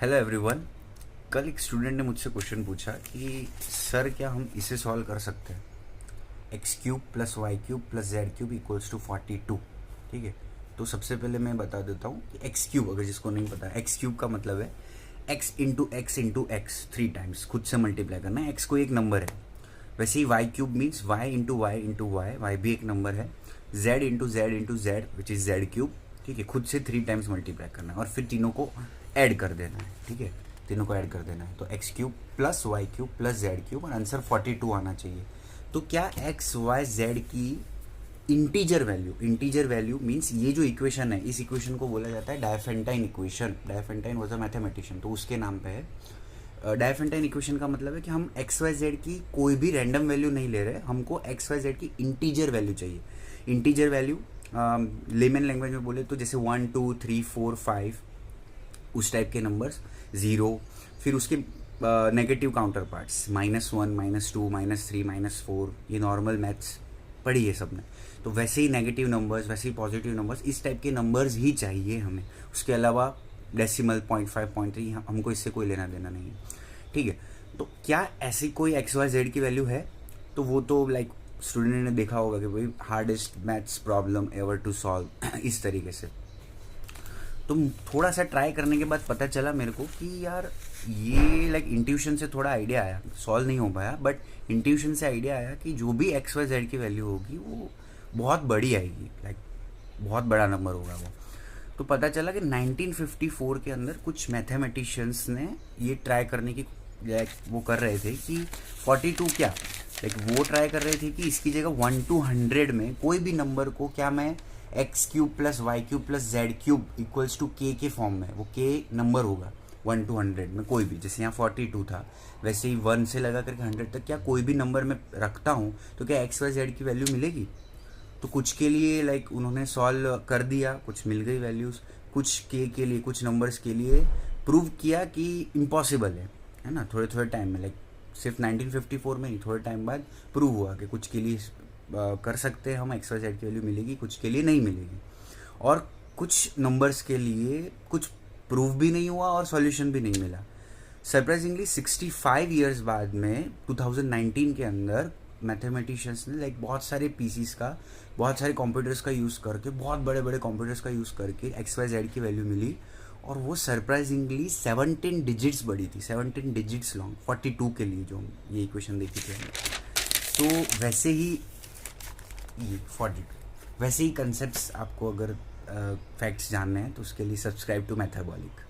Hello everyone. कल एक student ने मुझसे क्वेश्चन पूछा कि सर क्या हम इसे सॉल्व कर सकते हैं, x cube plus y cube plus z cube equals to 42। ठीक है, तो सबसे पहले मैं बता देता हूँ कि एक्स क्यूब, अगर जिसको नहीं पता, एक्स क्यूब का मतलब है एक्स इंटू एक्स 3 टाइम्स खुद से मल्टीप्लाई करना है। एक्स कोई एक नंबर है। वैसे ही y cube means y into y, y भी एक नंबर है। Z into z which is z cube. ठीक है, खुद से 3 टाइम्स मल्टीप्लाई करना है और फिर तीनों को ऐड कर देना है। ठीक है, तीनों को ऐड कर देना है, तो x cube plus y cube plus z cube और आंसर 42 आना चाहिए। तो क्या एक्स वाई जेड की इंटीजर वैल्यू मीन्स ये जो इक्वेशन है, इस इक्वेशन को बोला जाता है डायफेंटाइन इक्वेशन। डायफेंटाइन वाज अ मैथमेटिशियन, तो उसके नाम पे है। डायफेंटाइन इक्वेशन का मतलब है कि हम एक्स वाई जेड की कोई भी रैंडम वैल्यू नहीं ले रहे, हमको एक्स वाई जेड की इंटीजर वैल्यू चाहिए। इंटीजर वैल्यू लेमन लैंग्वेज में बोले तो जैसे 1 2 3 4 5 उस टाइप के नंबर्स, ज़ीरो, फिर उसके नेगेटिव काउंटर पार्ट्स -1 -2 -3 -4, ये नॉर्मल मैथ्स पढ़ी है सबने। तो वैसे ही नेगेटिव नंबर्स, वैसे ही पॉजिटिव नंबर्स, इस टाइप के नंबर्स ही चाहिए हमें। उसके अलावा डेसिमल 0.5 0.3 हमको इससे कोई लेना देना नहीं है। ठीक है, तो क्या ऐसी कोई एक्स वाई जेड की वैल्यू है? तो वो तो लाइक स्टूडेंट ने देखा होगा कि भाई hardest maths problem ever to solve इस तरीके से। तो थोड़ा सा ट्राई करने के बाद पता चला मेरे को कि यार ये लाइक इंट्यूशन से थोड़ा आइडिया आया, सॉल्व नहीं हो पाया बट इंट्यूशन से आइडिया आया कि जो भी एक्स वाई जेड की वैल्यू होगी वो बहुत बड़ी आएगी, लाइक बहुत बड़ा नंबर होगा वो। तो पता चला कि 1954 के अंदर कुछ मैथमेटिशियंस ने ये ट्राई करने की लाइक वो कर रहे थे कि 42 क्या, लाइक वो ट्राई कर रहे थे कि इसकी जगह 1 to 100 में कोई भी नंबर को क्या मैं x cube plus y cube plus z cube equals to के फॉर्म में, वो के नंबर होगा 1 to 100 में कोई भी, जैसे यहाँ 42 था वैसे ही 1 से लगा करके 100 तक क्या कोई भी नंबर में रखता हूँ तो क्या एक्स वाई जेड की वैल्यू मिलेगी। तो कुछ के लिए लाइक उन्होंने सॉल्व कर दिया, कुछ मिल गई वैल्यूज़, कुछ के लिए, कुछ नंबर्स के लिए प्रूव किया कि इम्पॉसिबल है ना, थोड़े थोड़े टाइम में, लाइक सिर्फ 1954 में ही, थोड़े टाइम बाद प्रूव हुआ कि कुछ के लिए कर सकते हैं हम, एक्स वाई जेड की वैल्यू मिलेगी, कुछ के लिए नहीं मिलेगी। और कुछ नंबर्स के लिए कुछ प्रूव भी नहीं हुआ और सॉल्यूशन भी नहीं मिला। सरप्राइजिंगली 65 ईयर्स बाद में 2019 के अंदर मैथमेटिशियंस ने लाइक बहुत सारे पीसीस का, बहुत सारे कंप्यूटर्स का यूज़ करके, बहुत बड़े बड़े कंप्यूटर्स का यूज़ करके एक्स वाई जेड की वैल्यू मिली और वो सरप्राइजिंगली 17 डिजिट्स बड़ी थी, 17 डिजिट्स लॉन्ग 42 के लिए, जो ये इक्वेशन देखी थी हमने। तो वैसे ही ये 42, वैसे ही कंसेप्ट्स आपको अगर फैक्ट्स जानने हैं तो उसके लिए सब्सक्राइब टू मैथाबॉलिक।